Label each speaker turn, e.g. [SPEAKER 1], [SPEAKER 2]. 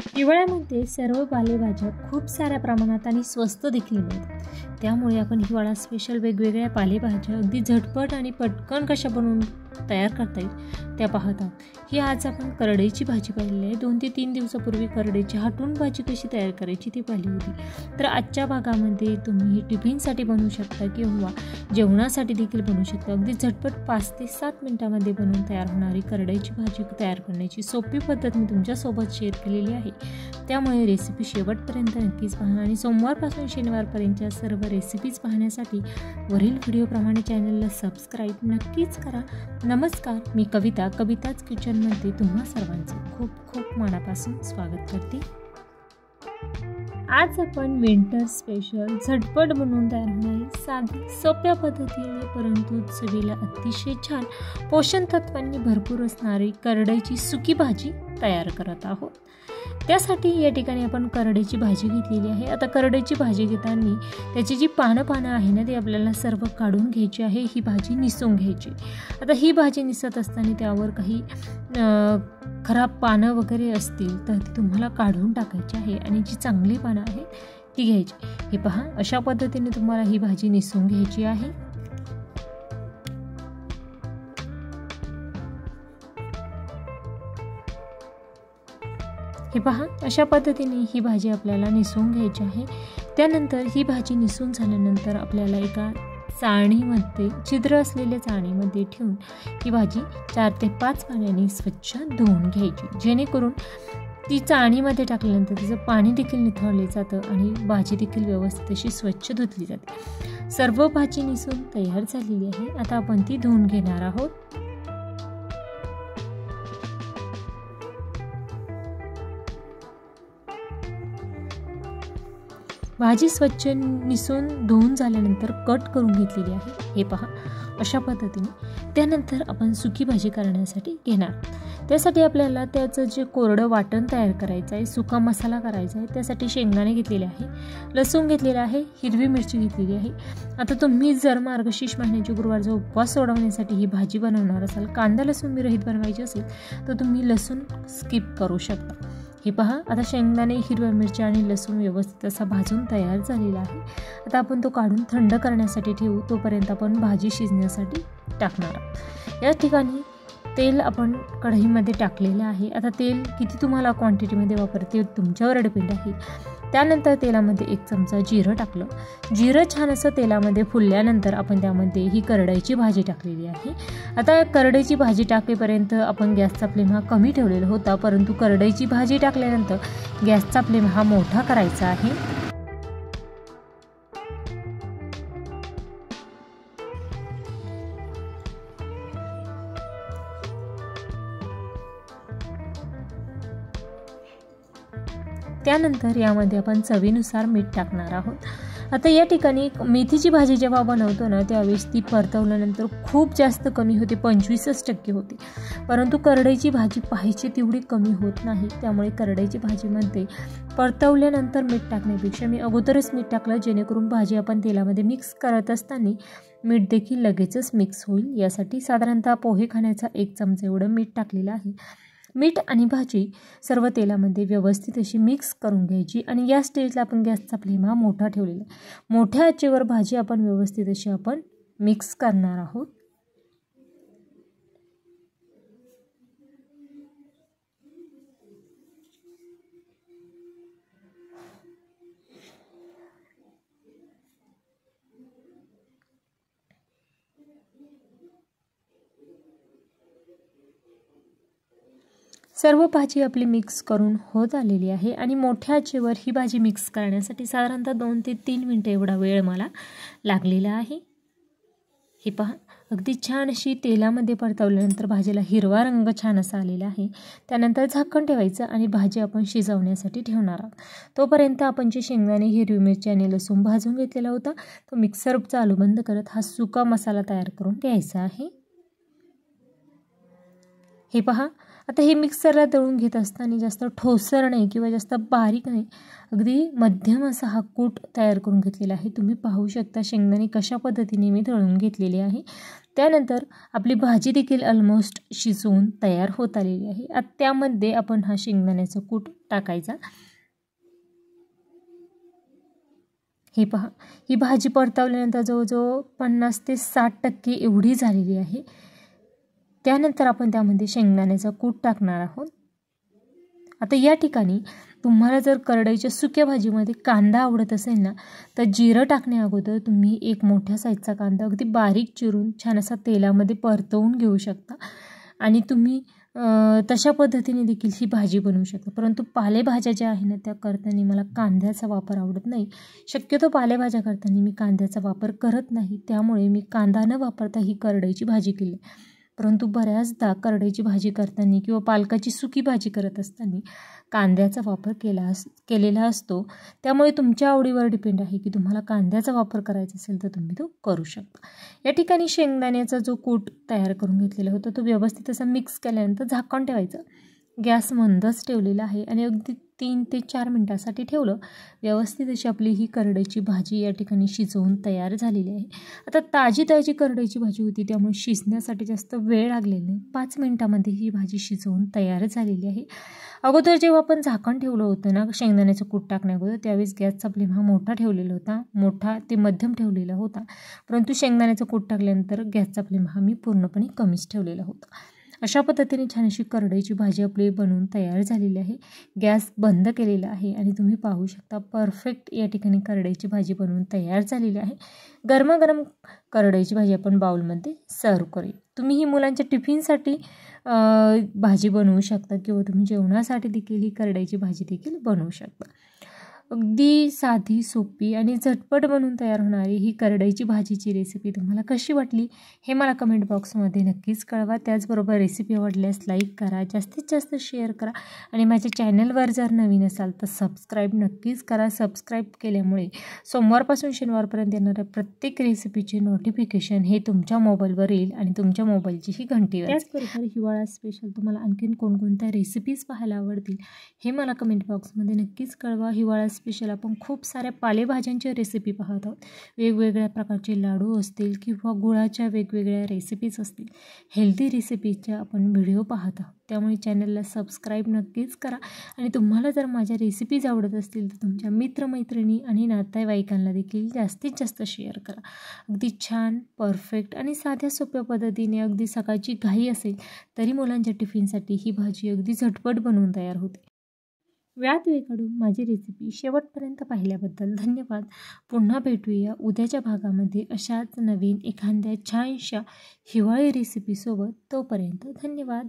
[SPEAKER 1] हिवाळ्यामध्ये सर्व पालेभाज्या खूप साऱ्या प्रमाणात आणि स्वस्त देखील मिळतात। त्यामुळे आपण हिवाळा स्पेशल वेगवेगळ्या पालेभाज्या अगदी झटपट आणि पटकन कशा बनवून तयार करता येईल त्या पाहत आहोत। ही आज आपण करडईची भाजी पाहिली आहे। 2 ते 3 दिवसापूर्वी करडईची हाटून भाजी कशी तयार करायची ती पाहिली होती। तर आजच्या भागामध्ये तुम्ही टिफिनसाठी बनवू शकता किंवा जेवणासाठी देखील बनवू शकता। अगदी झटपट 5 ते 7 मिनिटांमध्ये बनवून तयार होणारी करडईची भाजी तयार करण्याची सोपी पद्धत मी तुमच्यासोबत शेअर केलेली आहे। त्यामुळे रेसिपी शेवटपर्यंत नक्कीच पहा आणि सोमवारपासून शनिवारपर्यंतच्या सर्व रेसिपीज पाहण्यासाठी वरील व्हिडिओप्रमाणे चॅनलला सबस्क्राईब नक्कीच करा। नमस्कार, मी कविताच किचनमध्ये तुम्हा सर्वांचे खूप खूप मनापासून स्वागत करते। आज आपण विंटर स्पेशल झटपट बनवून तयार होणारी साधी सोप्या पद्धतीने परंतु चवीला अतिशय छान पोषण तत्वांनी भरपूर असणारी करडईची सुकी भाजी तयार करत आहोत। त्यासाठी या ठिकाणी आपण करडईची भाजी घेतलेली आहे। आता करडईची भाजी घेताना त्याची जी पानं आहे ना ती आपल्याला सर्व काढून घ्यायची आहे। ही भाजी निसून घ्यायची। आता ही भाजी निसत असताना त्यावर काही खराब पानं वगैरे असतील तर ती तुम्हाला काढून टाकायची आहे आणि जी चांगली पानं आहेत ती घ्यायची। हे पहा, अशा पद्धतीने तुम्हाला ही भाजी निसून घ्यायची आहे। हे पहा, अशा पद्धतीने ही भाजी आपल्याला निसून घ्यायची आहे। त्यानंतर ही भाजी निसून झाल्यानंतर आपल्याला एका चाळणीमध्ये छिद्र असलेल्या चाळणीमध्ये ठेवून ही भाजी 4 ते 5 पाण्याने स्वच्छ धुवून घ्यायची, जेणेकरून ती चाळणीमध्ये टाकल्यानंतर तिचं पाणी देखील निथळले जातं आणि भाजी देखील व्यवस्थित अशी स्वच्छ धुतली जाते। सर्व भाजी निसून तयार झालेली आहे। आता आपण ती धुवून घेणार आहोत। भाजी स्वच्छ निसून धुवून झाल्यानंतर कट करून घेतलेली आहे। हे पहा, अशा पद्धतीने। त्यानंतर आपण सुकी भाजी करण्यासाठी घेणार। त्यासाठी आपल्याला त्याचं जे कोरडं वाटण तयार करायचं आहे, सुका मसाला करायचा आहे। त्यासाठी शेंगदाणे घेतलेले आहे, लसूण घेतलेला आहे, हिरवी मिरची घेतलेली आहे। आता तुम्ही जर मार्गशीर्ष महिन्याचे गुरुवारचा उपवास सोडवण्यासाठी ही भाजी बनवणार असाल, कांदा लसूण विरहित बनवायची असेल तर तुम्ही लसूण स्किप करू शकता। हे पहा, आता शेंगदाणे, हिरव्या मिरच्या आणि लसूण व्यवस्थित असा भाजून तयार झालेला आहे। आता आपण तो काढून थंड करण्यासाठी ठेवू, तोपर्यंत आपण भाजी शिजण्यासाठी टाकणार आहोत। या ठिकाणी तेल आपण कढईमध्ये टाकलेलं आहे। आता तेल किती तुम्हाला क्वांटिटीमध्ये वापरते तुमच्यावर डिपेंड आहे। त्यानंतर तेलामध्ये 1 चमचा जिरं टाकलं। जिरं छान असं तेलामध्ये फुलल्यानंतर आपण त्यामध्ये ही करडईची भाजी टाकलेली आहे। आता करडईची भाजी टाकेपर्यंत आपण गॅसचा फ्लेम हा कमी ठेवलेला होता, परंतु करडईची भाजी टाकल्यानंतर गॅसचा फ्लेम हा मोठा करायचा आहे। त्यानंतर यामध्ये आपण चवीनुसार मीठ टाकणार आहोत। आता या ठिकाणी मेथीची भाजी जेव्हा बनवतो ना त्यावेळेस ती परतवल्यानंतर खूप जास्त कमी होते, 25% होते, परंतु करडईची भाजी पाहिजे तेवढी कमी होत नाही। त्यामुळे करडईची भाजीमध्ये परतवल्यानंतर मीठ टाकण्यापेक्षा मी अगोदरच मीठ टाकलं, जेणेकरून भाजी आपण तेलामध्ये मिक्स करत असताना मीठ देखील लगेचच मिक्स होईल। यासाठी साधारणतः पोहे खाण्याचा 1 चमचा एवढं मीठ टाकलेलं आहे। मीठ आणि भाजी सर्व तेलामध्ये व्यवस्थित अशी मिक्स करून घ्यायची आणि या स्टेजला आपण गॅसचा फ्लेम हा मोठा ठेवलेला आहे। मोठ्या आचेवर भाजी आपण व्यवस्थित अशी आपण मिक्स करणार आहोत। सर्व भाजी आपली मिक्स करून होत आलेली आहे आणि मोठ्या आचेवर ही भाजी मिक्स करण्यासाठी साधारणतः 2 ते 3 मिनिटे एवढा वेळ मला लागलेला आहे। हे पहा, अगदी छान अशी तेलामध्ये परतवल्यानंतर भाजीला हिरवा रंग छान असा आलेला आहे। त्यानंतर झाकण ठेवायचं आणि भाजी आपण शिजवण्यासाठी ठेवणार आहोत। तोपर्यंत आपण जे शेंगदाणे, हिरवी मिरची आणि लसूण भाजून घेतलेला होता तो मिक्सर चालू बंद करत हा सुका मसाला तयार करून घ्यायचा आहे। हे पहा, आता हे मिक्सरला दळून घेत असताना जास्त ठोसर नाही किंवा जास्त बारीक नाही, अगदी मध्यम असा हा कूट तयार करून घेतलेला आहे. तुम्ही पाहू शकता शेंगदाणे कशा पद्धतीने मी दळून घेतलेले आहे. त्यानंतर आपली भाजी देखील ऑलमोस्ट शिजवून तयार होत आलेली आहे. आता त्यामध्ये आपण हा शेंगदाण्याचा कूट टाकायचा. हे पहा, ही भाजी परतवल्यानंतर जवळजवळ 50 ते 60% एवढी झालेली आहे. त्यानंतर आपण त्यामध्ये शेंगदाण्याचा कूट टाकणार आहोत. आता या ठिकाणी तुम्हाला जर करडईच्या सुक्या भाजीमध्ये कांदा आवडत असेल ना, तर जिरं टाकण्या अगोदर तुम्ही एक मोठ्या साईजचा कांदा अगदी बारीक चिरून छान असा तेलामध्ये परतवून घेऊ शकता आणि तुम्ही तशा पद्धतीने देखील ही भाजी बनवू शकता. परंतु पालेभाज्या ज्या आहे ना, त्या करताना मला कांद्याचा वापर आवडत नाही. शक्यतो पालेभाज्या करताना मी कांद्याचा वापर करत नाही, त्यामुळे मी कांदा न वापरता ही करडईची भाजी केली. परंतु बऱ्याचदा करडईची भाजी करताना किंवा पालकाची सुकी भाजी करत असताना कांद्याचा वापर केलेला असतो. त्यामुळे तुमच्या आवडीवर डिपेंड आहे की तुम्हाला कांद्याचा वापर करायचा असेल तर तुम्ही तो करू शकता. या ठिकाणी शेंगदाण्याचा जो कूट तयार करून घेतलेला होता तो व्यवस्थित असा मिक्स केल्यानंतर झाकण ठेवायचं. गॅस मंदच ठेवलेला आहे आणि अगदी 3 ते 4 मिनटासाठी ठेवलं. व्यवस्थित अशी आपली ही करडईची भाजी या ठिकाणी शिजवून तयार झालेली आहे. आता ताजी करडईची भाजी होती त्यामुळे शिजण्यासाठी जास्त वेळ लागलेला नाही. 5 मिनटामध्ये ही भाजी शिजवून तयार झालेली आहे. अगोदर जेव्हा आपण झाकण ठेवलं होतं ना शेंगदाण्याचं कूट टाकण्याअगोदर, त्यावेळेस गॅसचा फ्लेम हा मोठा ठेवलेला होता, मोठा ते मध्यम ठेवलेला होता. परंतु शेंगदाण्याचं कूट टाकल्यानंतर गॅसचा फ्लेम हा मी पूर्णपणे कमीच ठेवलेला होता. अशा पद्धतीने छान अशी करडईची भाजी आपली बनवून तयार झालेली आहे. गॅस बंद केलेला आहे आणि तुम्ही पाहू शकता परफेक्ट या ठिकाणी करडईची भाजी बनवून तयार झालेली आहे. गरमागरम करडईची भाजी आपण बाउलमध्ये सर्व करूया. तुम्ही ही मुलांच्या टिफिनसाठी भाजी बनवू शकता किंवा तुम्ही जेवणासाठी देखील ही करडईची भाजी देखील बनवू शकता. अगदी साधी, सोपी आणि झटपट बनवून तयार होणारी ही करडईची भाजीची रेसिपी तुम्हाला कशी वाटली हे मला कमेंट बॉक्समध्ये नक्कीच कळवा. त्याचबरोबर रेसिपी आवडल्यास लाईक करा, जास्तीत जास्त शेअर करा आणि माझ्या चॅनलवर जर नवीन असाल तर सबस्क्राईब नक्कीच करा. सबस्क्राईब केल्यामुळे सोमवारपासून शनिवारपर्यंत येणाऱ्या प्रत्येक रेसिपीचे नोटिफिकेशन हे तुमच्या मोबाईलवर येईल आणि तुमच्या मोबाईलची ही घंटी वाजेल. त्याचबरोबर हिवाळा स्पेशल तुम्हाला आणखीन कोणकोणत्या रेसिपीज पाहायला आवडतील हे मला कमेंट बॉक्समध्ये नक्कीच कळवा. हिवाळा स्पेशल आपण खूप साऱ्या पालेभाज्यांच्या रेसिपी पाहत आहोत. वेगवेगळ्या प्रकारचे लाडू असतील किंवा गुळाच्या वेगवेगळ्या रेसिपीज असतील, हेल्दी रेसिपीच्या आपण व्हिडिओ पाहत आहोत. त्यामुळे चॅनलला सबस्क्राईब नक्कीच करा आणि तुम्हाला जर माझ्या रेसिपीज आवडत असतील तर तुमच्या मित्रमैत्रिणी आणि नातेवाईकांना देखील जास्तीत जास्त शेअर करा. अगदी छान, परफेक्ट आणि साध्या सोप्या पद्धतीने अगदी सकाळची घाई असेल तरी मुलांच्या टिफिनसाठी ही भाजी अगदी झटपट बनवून तयार होते. वेळात वेळ काढून माझी रेसिपी शेवटपर्यंत पाहिल्याबद्दल धन्यवाद. पुन्हा भेटूया उद्याच्या भागामध्ये अशाच नवीन एखाद्या छानशा हिवाळी रेसिपीसोबत. तोपर्यंत धन्यवाद.